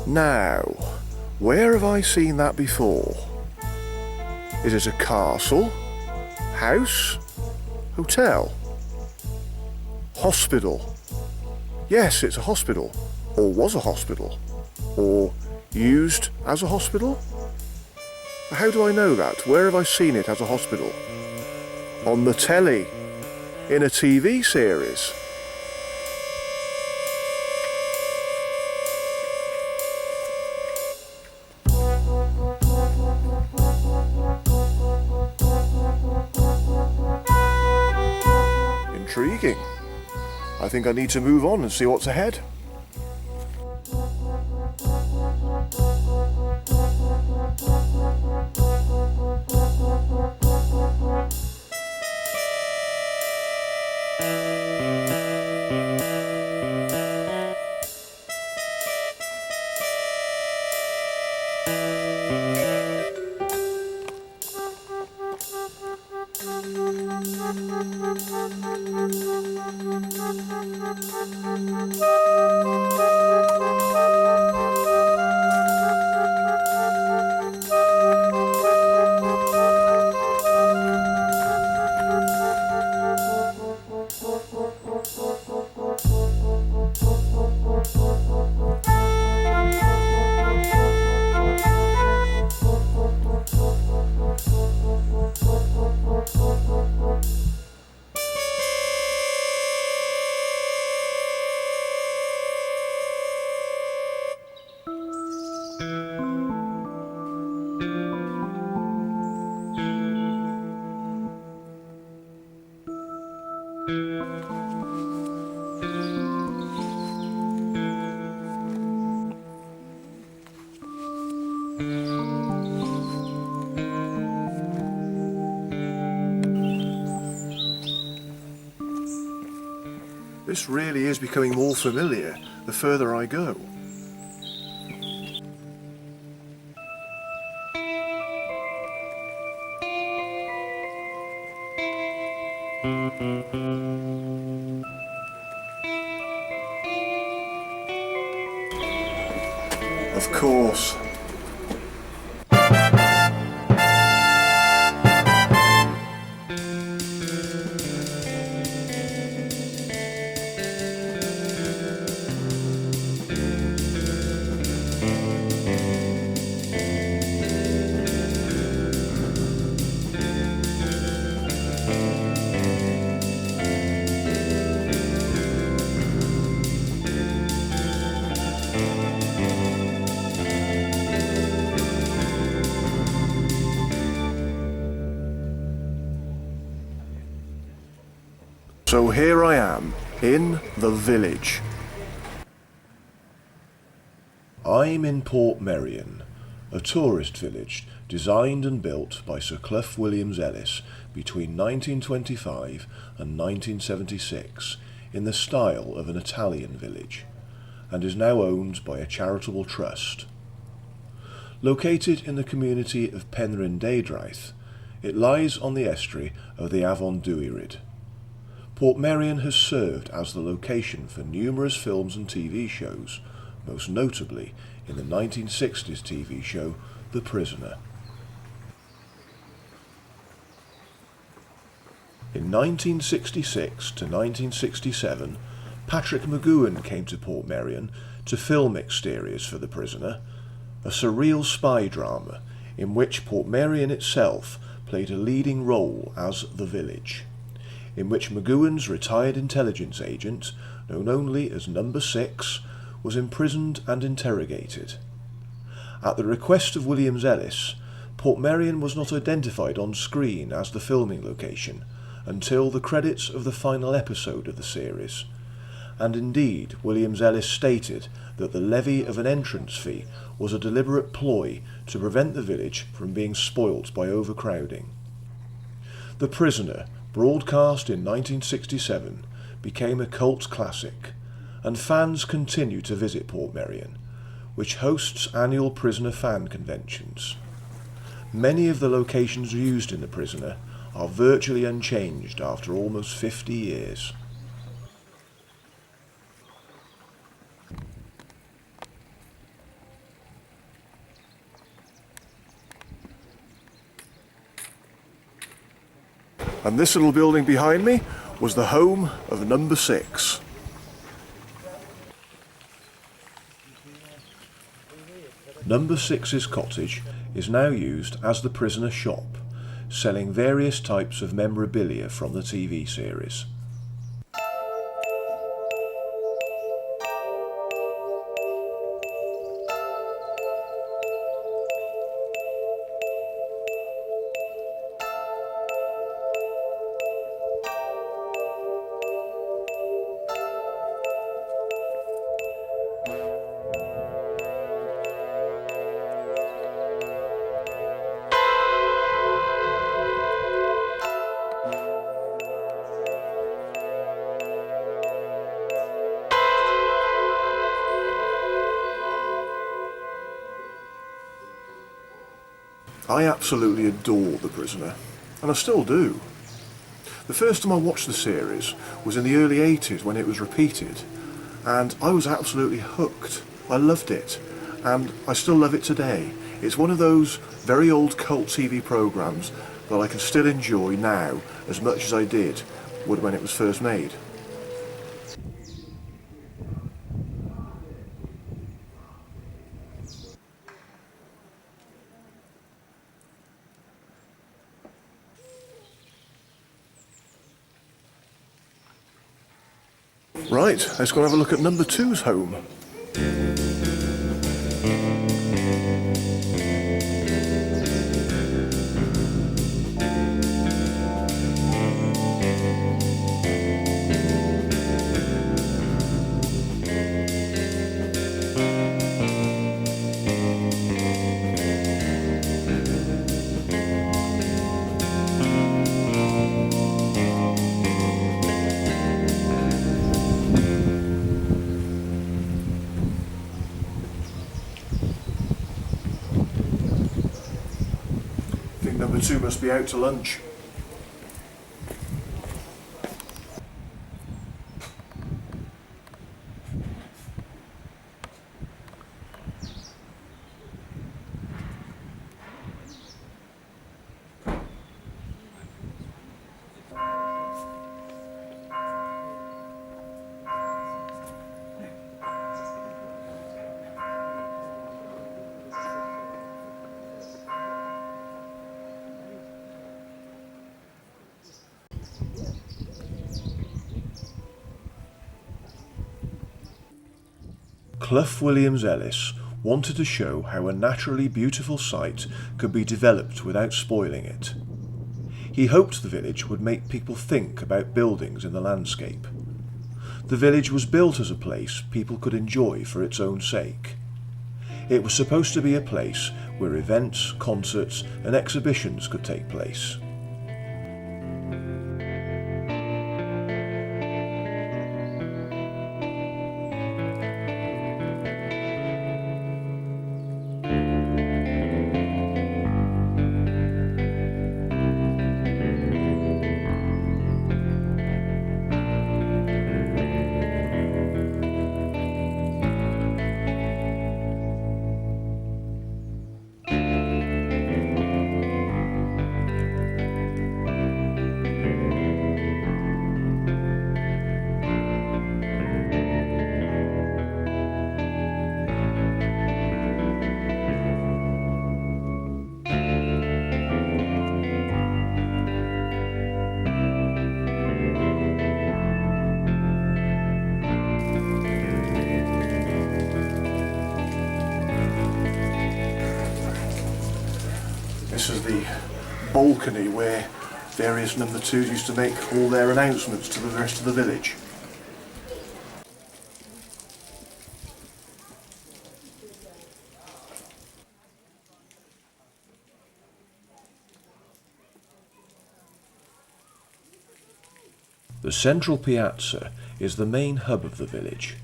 Now, where have I seen that before? Is it a castle? House? Hotel? Hospital? Yes, it's a hospital. Or was a hospital. Or used as a hospital? How do I know that? Where have I seen it as a hospital? On the telly. In a TV series. Intriguing. I think I need to move on and see what's ahead. This really is becoming more familiar the further I go. Of course. So here I am, in the village. I'm in Portmeirion, a tourist village designed and built by Sir Clough Williams-Ellis between 1925 and 1976 in the style of an Italian village, and is now owned by a charitable trust. Located in the community of Castell Deudraeth, it lies on the estuary of the Afon Dwyred. Portmeirion has served as the location for numerous films and TV shows, most notably in the 1960s TV show The Prisoner. In 1966 to 1967, Patrick McGoohan came to Portmeirion to film exteriors for The Prisoner, a surreal spy drama in which Portmeirion itself played a leading role as the village, in which McGoohan's retired intelligence agent, known only as Number 6, was imprisoned and interrogated. At the request of Williams-Ellis, Portmeirion was not identified on screen as the filming location until the credits of the final episode of the series, and indeed Williams-Ellis stated that the levy of an entrance fee was a deliberate ploy to prevent the village from being spoilt by overcrowding. The Prisoner, broadcast in 1967, became a cult classic, and fans continue to visit Portmeirion, which hosts annual Prisoner fan conventions. Many of the locations used in The Prisoner are virtually unchanged after almost 50 years. And this little building behind me was the home of number 6. Number 6's cottage is now used as the prisoner shop, selling various types of memorabilia from the TV series. I absolutely adore The Prisoner, and I still do. The first time I watched the series was in the early 80s when it was repeated, and I was absolutely hooked. I loved it, and I still love it today. It's one of those very old cult TV programmes that I can still enjoy now as much as I did when it was first made. Right, let's go and have a look at number 2's home. Number 2 must be out to lunch. Clough Williams-Ellis wanted to show how a naturally beautiful site could be developed without spoiling it. He hoped the village would make people think about buildings in the landscape. The village was built as a place people could enjoy for its own sake. It was supposed to be a place where events, concerts and exhibitions could take place. This is the balcony where various number 2s used to make all their announcements to the rest of the village. The central piazza is the main hub of the village.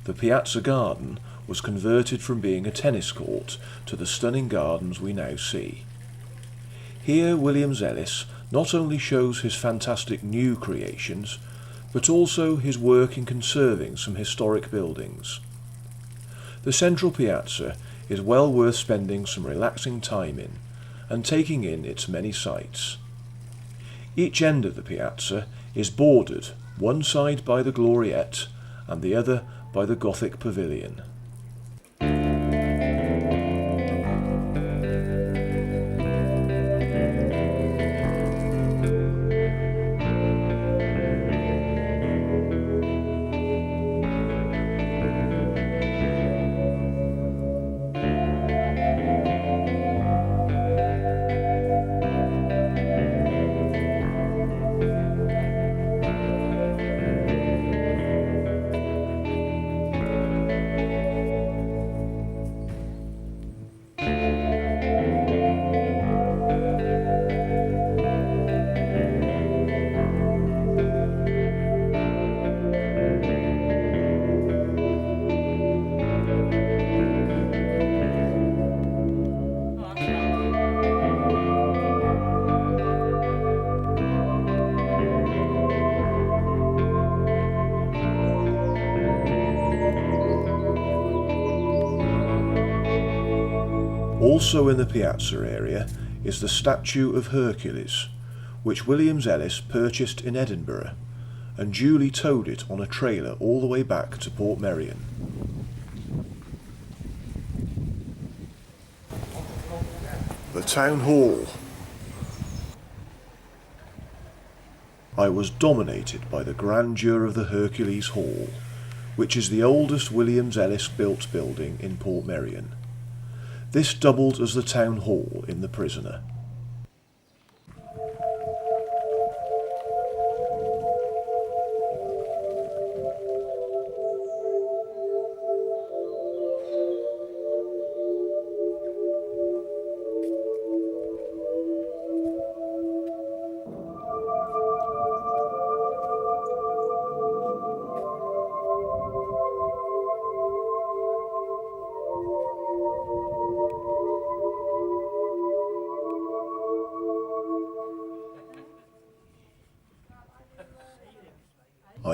The piazza garden was converted from being a tennis court to the stunning gardens we now see. Here Williams-Ellis not only shows his fantastic new creations, but also his work in conserving some historic buildings. The central piazza is well worth spending some relaxing time in and taking in its many sights. Each end of the piazza is bordered, one side by the gloriette and the other by the Gothic pavilion. Also in the piazza area is the statue of Hercules, which Williams Ellis purchased in Edinburgh and duly towed it on a trailer all the way back to Portmeirion. The Town Hall. I was dominated by the grandeur of the Hercules Hall, which is the oldest Williams Ellis built building in Portmeirion. This doubled as the town hall in the Prisoner.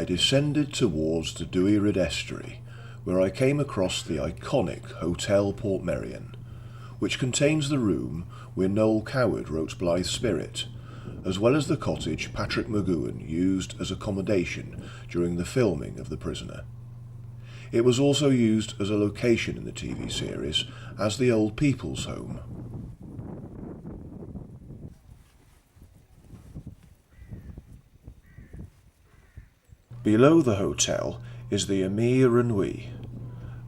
I descended towards the Deudraeth estuary, where I came across the iconic Hotel Portmeirion, which contains the room where Noel Coward wrote Blithe Spirit, as well as the cottage Patrick McGoohan used as accommodation during the filming of The Prisoner. It was also used as a location in the TV series as the Old People's Home. Below the hotel is the Amir Nui.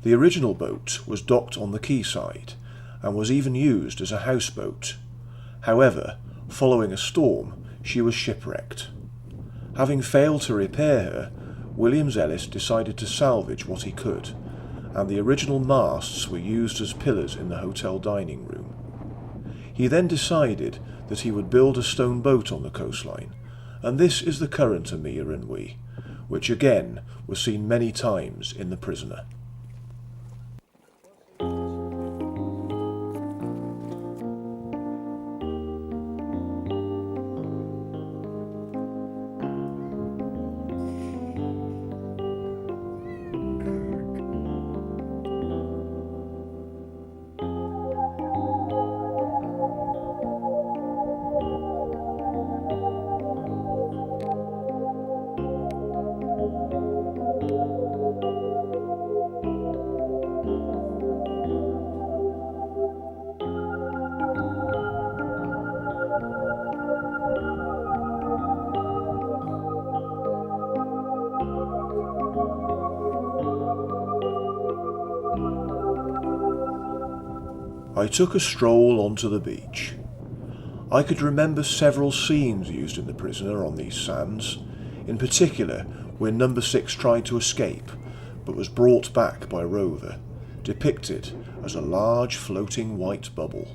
The original boat was docked on the quayside and was even used as a houseboat. However, following a storm, she was shipwrecked. Having failed to repair her, Williams Ellis decided to salvage what he could, and the original masts were used as pillars in the hotel dining room. He then decided that he would build a stone boat on the coastline, and this is the current Amir Nui, which again was seen many times in The Prisoner. I took a stroll onto the beach. I could remember several scenes used in The Prisoner on these sands, in particular when Number 6 tried to escape but was brought back by Rover, depicted as a large floating white bubble.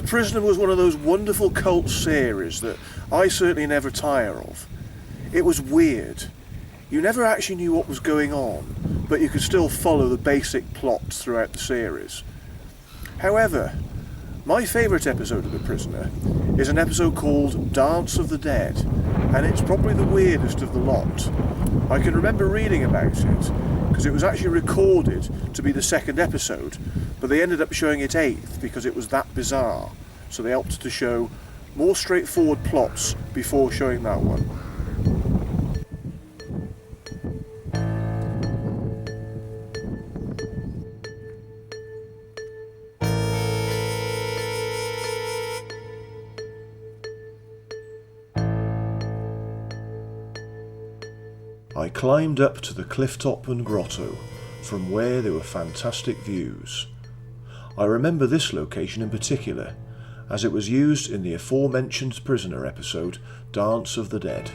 The Prisoner was one of those wonderful cult series that I certainly never tire of. It was weird. You never actually knew what was going on, but you could still follow the basic plots throughout the series. However, my favourite episode of The Prisoner is an episode called Dance of the Dead, and it's probably the weirdest of the lot. I can remember reading about it, because it was actually recorded to be the second episode, but they ended up showing it 8th because it was that bizarre, so they opted to show more straightforward plots before showing that one. I climbed up to the cliff top and grotto, from where there were fantastic views. I remember this location in particular, as it was used in the aforementioned Prisoner episode, Dance of the Dead.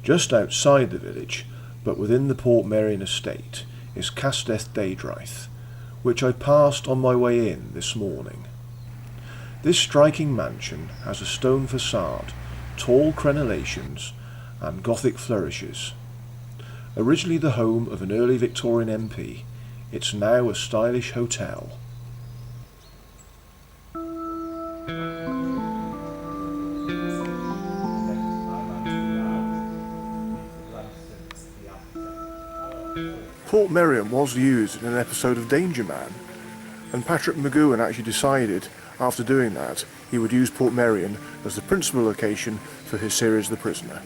Just outside the village, but within the Portmeirion estate, is Castell Deudraeth, which I passed on my way in this morning. This striking mansion has a stone facade, tall crenellations, and Gothic flourishes. Originally the home of an early Victorian MP, it's now a stylish hotel. Portmeirion was used in an episode of Danger Man, and Patrick McGoohan actually decided, after doing that, he would use Portmeirion as the principal location for his series The Prisoner.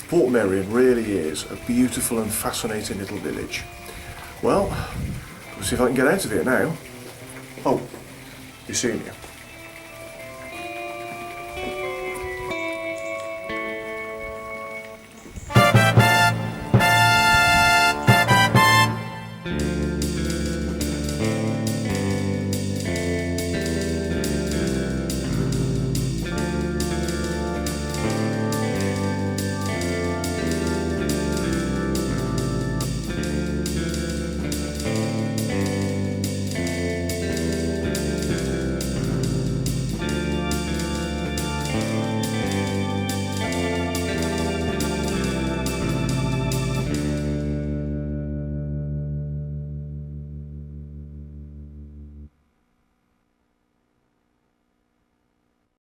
Portmeirion really is a beautiful and fascinating little village. Well, let's see if I can get out of here now. Oh, be seeing you.